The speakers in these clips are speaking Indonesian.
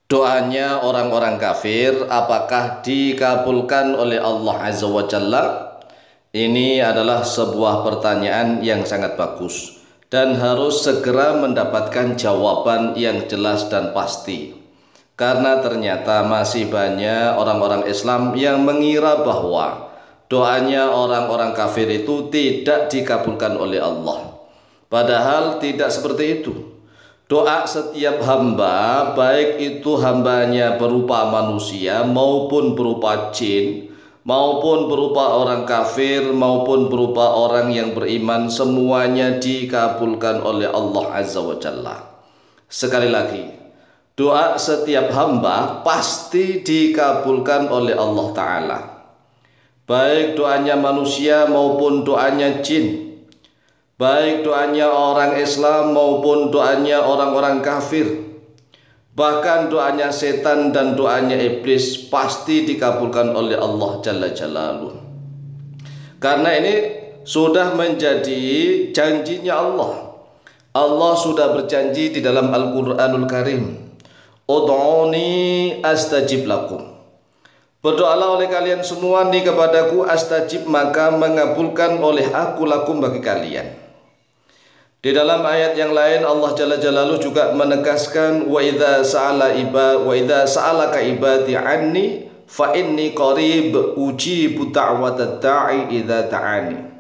Doanya orang-orang kafir apakah dikabulkan oleh Allah Azza wa Jalla? Ini adalah sebuah pertanyaan yang sangat bagus dan harus segera mendapatkan jawaban yang jelas dan pasti. Karena ternyata masih banyak orang-orang Islam yang mengira bahwa doanya orang-orang kafir itu tidak dikabulkan oleh Allah. Padahal tidak seperti itu. Doa setiap hamba, baik itu hambanya berupa manusia maupun berupa jin, maupun berupa orang kafir, maupun berupa orang yang beriman, semuanya dikabulkan oleh Allah Azza wa Jalla. Sekali lagi, doa setiap hamba pasti dikabulkan oleh Allah Ta'ala. Baik doanya manusia maupun doanya jin, baik doanya orang Islam maupun doanya orang-orang kafir, bahkan doanya setan dan doanya iblis pasti dikabulkan oleh Allah Jalla Jalaluhu. Karena ini sudah menjadi janjinya Allah. Allah sudah berjanji di dalam Al-Quranul Karim, Ud'uni astajib lakum. Berdoalah oleh kalian semua nih kepadaku, astajib, maka mengabulkan oleh aku lakum bagi kalian. Di dalam ayat yang lain Allah Jalla Jalaluhu juga menegaskan wa idza sa'alaka ibadi anni fa inni qarib ujibu da'watad da'i idza ta'ani.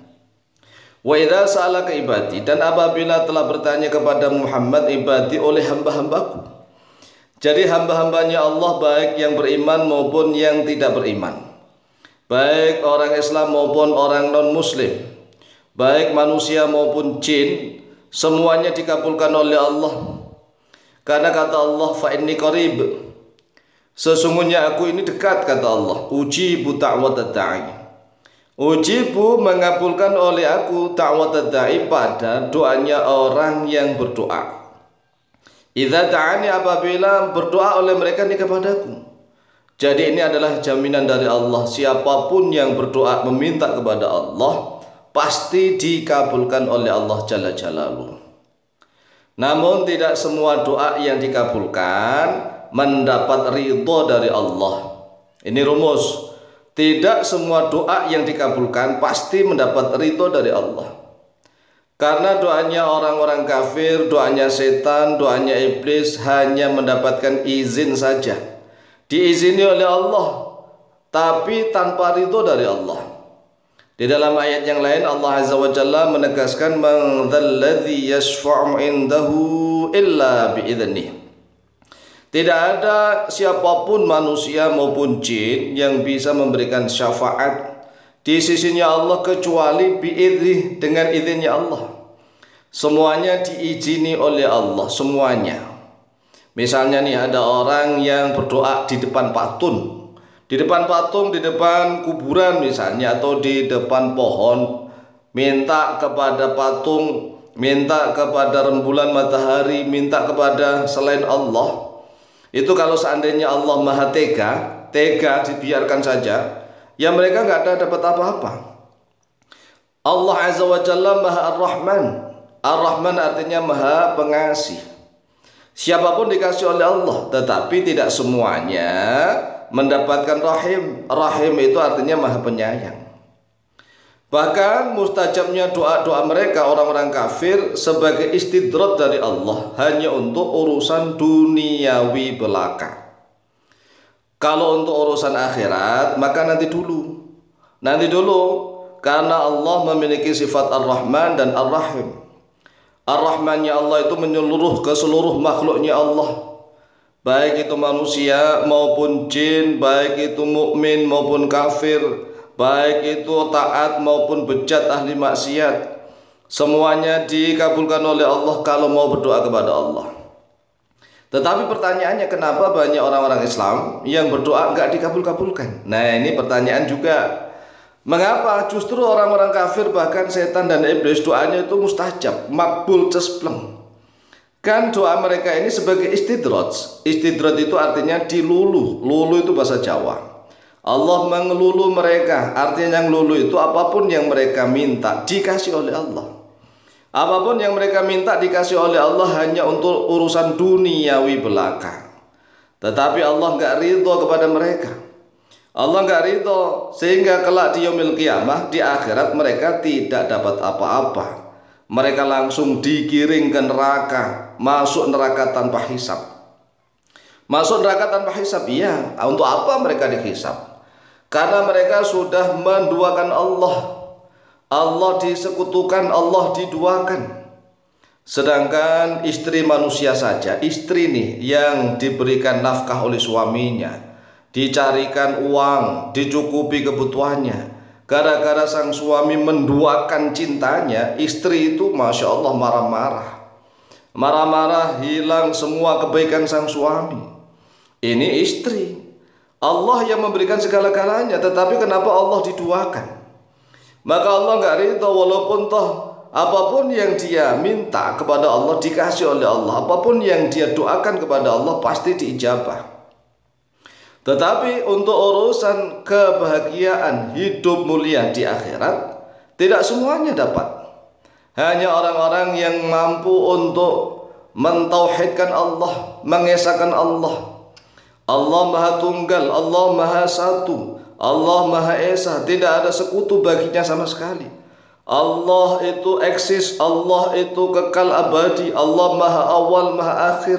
Wa idza sa'alaka ibadi, dan apabila telah bertanya kepada Muhammad ibadi oleh hamba-hambaku. Jadi hamba-hambanya Allah baik yang beriman maupun yang tidak beriman, baik orang Islam maupun orang non-muslim, baik manusia maupun jin, semuanya dikabulkan oleh Allah. Karena kata Allah, fa inni qarib, sesungguhnya aku ini dekat, kata Allah. Ujibu da'watad da'i, ujibu mengabulkan oleh aku da'watad da'i, pada doanya orang yang berdoa. Idza ta'ani, apabila berdoa oleh mereka ini kepadaku. Jadi ini adalah jaminan dari Allah, siapapun yang berdoa meminta kepada Allah pasti dikabulkan oleh Allah Jalla Jalaluhu. Namun tidak semua doa yang dikabulkan mendapat ridho dari Allah. Ini rumus. Tidak semua doa yang dikabulkan pasti mendapat ridho dari Allah. Karena doanya orang-orang kafir, doanya setan, doanya iblis hanya mendapatkan izin saja. Diizini oleh Allah, tapi tanpa ridho dari Allah. Di dalam ayat yang lain Allah Azza wa Jalla menegaskan, man dzalladzi yashfa'u indahu illa bi'idznih. Tidak ada siapapun manusia maupun jin yang bisa memberikan syafaat di sisinya Allah kecuali bi'idznih, dengan izinnya Allah. Semuanya diizini oleh Allah, semuanya. Misalnya nih ada orang yang berdoa di depan patung, di depan patung, di depan kuburan misalnya, atau di depan pohon, minta kepada patung, minta kepada rembulan matahari, minta kepada selain Allah. Itu kalau seandainya Allah maha tega dibiarkan saja, ya mereka nggak ada dapat apa-apa. Allah Azza wa Jalla maha Ar-Rahman. Ar-Rahman artinya maha pengasih. Siapapun dikasih oleh Allah, tetapi tidak semuanya mendapatkan rahim. Rahim itu artinya maha penyayang. Bahkan mustajabnya doa-doa mereka orang-orang kafir sebagai istidrat dari Allah hanya untuk urusan duniawi belaka. Kalau untuk urusan akhirat maka nanti dulu. Karena Allah memiliki sifat Ar-Rahman dan Ar-Rahim. Ar-Rahmannya Allah itu menyeluruh ke seluruh makhluknya Allah, baik itu manusia maupun jin, baik itu mukmin maupun kafir, baik itu taat maupun bejat ahli maksiat. Semuanya dikabulkan oleh Allah kalau mau berdoa kepada Allah. Tetapi pertanyaannya, kenapa banyak orang-orang Islam yang berdoa enggak dikabul-kabulkan? Nah, ini pertanyaan juga. Mengapa justru orang-orang kafir, bahkan setan dan iblis, doanya itu mustajab, makbul cespleng? Kan doa mereka ini sebagai istidrat. Istidrat itu artinya diluluh. Luluh itu bahasa Jawa. Allah mengeluluh mereka. Artinya yang luluh itu apapun yang mereka minta dikasih oleh Allah. Apapun yang mereka minta dikasih oleh Allah hanya untuk urusan duniawi belaka. Tetapi Allah nggak ridho kepada mereka. Allah nggak ridho, sehingga kelak di yaumil qiyamah, di akhirat mereka tidak dapat apa-apa. Mereka langsung digiring ke neraka, masuk neraka tanpa hisab. Masuk neraka tanpa hisab, iya. Untuk apa mereka dihisab? Karena mereka sudah menduakan Allah. Allah disekutukan, Allah diduakan. Sedangkan istri manusia saja, istri nih yang diberikan nafkah oleh suaminya, dicarikan uang, dicukupi kebutuhannya. Gara-gara sang suami menduakan cintanya, istri itu Masya Allah marah-marah. Marah-marah, hilang semua kebaikan sang suami. Ini istri. Allah yang memberikan segala-galanya, tetapi kenapa Allah diduakan? Maka Allah nggak ridho, walaupun toh apapun yang dia minta kepada Allah dikasih oleh Allah, apapun yang dia doakan kepada Allah pasti diijabah. Tetapi untuk urusan kebahagiaan hidup mulia di akhirat, tidak semuanya dapat. Hanya orang-orang yang mampu untuk mentauhidkan Allah, mengesahkan Allah. Allah Maha Tunggal, Allah Maha Satu, Allah Maha Esa, tidak ada sekutu baginya sama sekali. Allah itu eksis, Allah itu kekal abadi, Allah Maha Awal, Maha Akhir.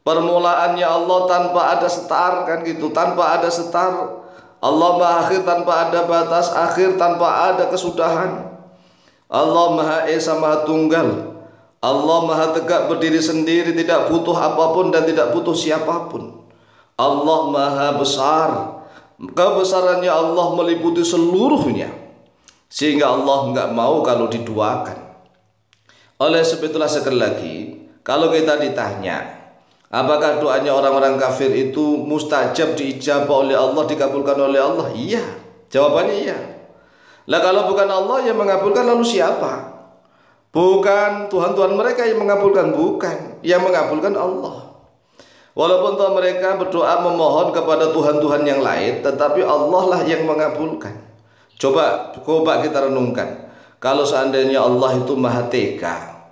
Permulaannya Allah tanpa ada setar, kan gitu, tanpa ada setar. Allah Maha Akhir tanpa ada batas, akhir tanpa ada kesudahan. Allah Maha Esa, Maha Tunggal. Allah Maha Tegak berdiri sendiri, tidak butuh apapun dan tidak butuh siapapun. Allah Maha Besar. Kebesarannya Allah meliputi seluruhnya, sehingga Allah nggak mau kalau diduakan. Oleh sebab itulah sekali lagi, kalau kita ditanya apakah doanya orang-orang kafir itu mustajab, diijabah oleh Allah, dikabulkan oleh Allah? Iya, jawabannya iya. Lah kalau bukan Allah yang mengabulkan, lalu siapa? Bukan Tuhan-Tuhan mereka yang mengabulkan, bukan. Yang mengabulkan Allah. Walaupun toh mereka berdoa memohon kepada Tuhan-Tuhan yang lain, tetapi Allah lah yang mengabulkan. Coba kita renungkan, kalau seandainya Allah itu Maha Tega,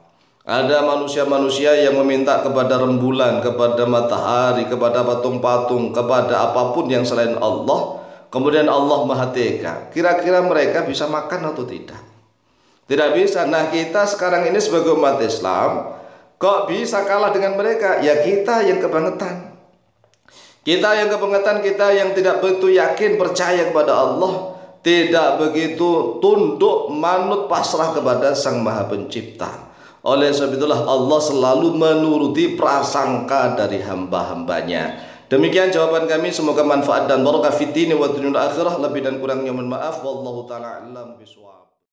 ada manusia-manusia yang meminta kepada rembulan, kepada matahari, kepada patung-patung, kepada apapun yang selain Allah, kemudian Allah Maha Tega, kira-kira mereka bisa makan atau tidak? Tidak bisa. Nah, kita sekarang ini sebagai umat Islam kok bisa kalah dengan mereka? Ya kita yang kebangetan. Kita yang kebangetan, kita yang tidak begitu yakin, percaya kepada Allah, tidak begitu tunduk, manut, pasrah kepada Sang Maha Pencipta. Oleh sebab itulah Allah selalu menuruti prasangka dari hamba-hambanya. Demikian jawaban kami, semoga manfaat dan barakah fid dini wa dunyal akhirah. Lebih dan kurangnya mohon maaf. Wallahu taala a'lam bishawab.